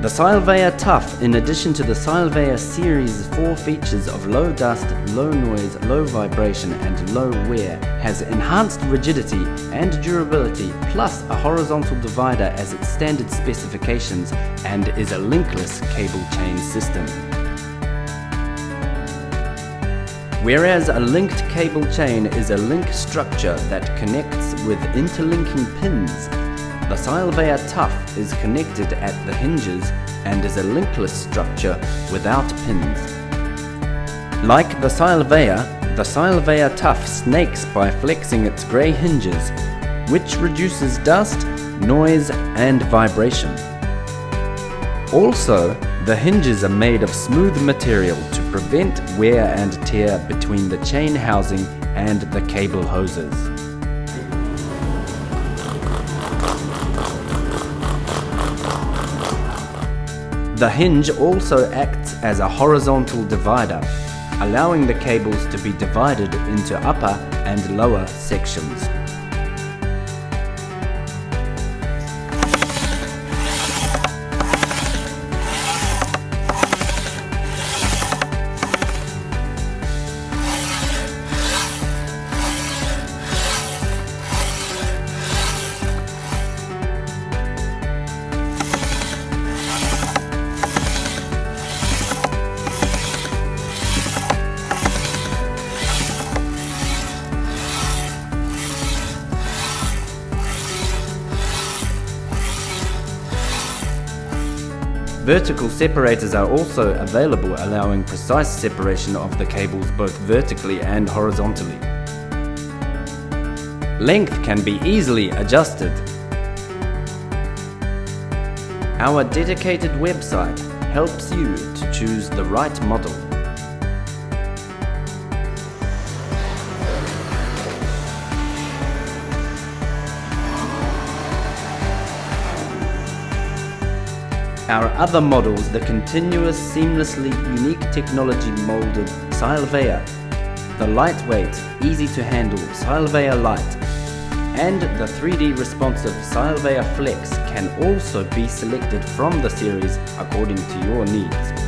The SILVEYER Tough, in addition to the SILVEYER series' 4 features of low dust, low noise, low vibration and low wear, has enhanced rigidity and durability plus a horizontal divider as its standard specifications and is a linkless cable chain system. Whereas a linked cable chain is a link structure that connects with interlinking pins, the SILVEYER Tough is connected at the hinges and is a linkless structure without pins. Like the SILVEYER Tough snakes by flexing its grey hinges, which reduces dust, noise and vibration. Also, the hinges are made of smooth material to prevent wear and tear between the chain housing and the cable hoses. The hinge also acts as a horizontal divider, allowing the cables to be divided into upper and lower sections. Vertical separators are also available, allowing precise separation of the cables both vertically and horizontally. Length can be easily adjusted. Our dedicated website helps you to choose the right model. Our other models, the continuous, seamlessly unique technology molded SILVEYER, the lightweight, easy to handle SILVEYER Lite, and the 3D responsive SILVEYER Flex can also be selected from the series according to your needs.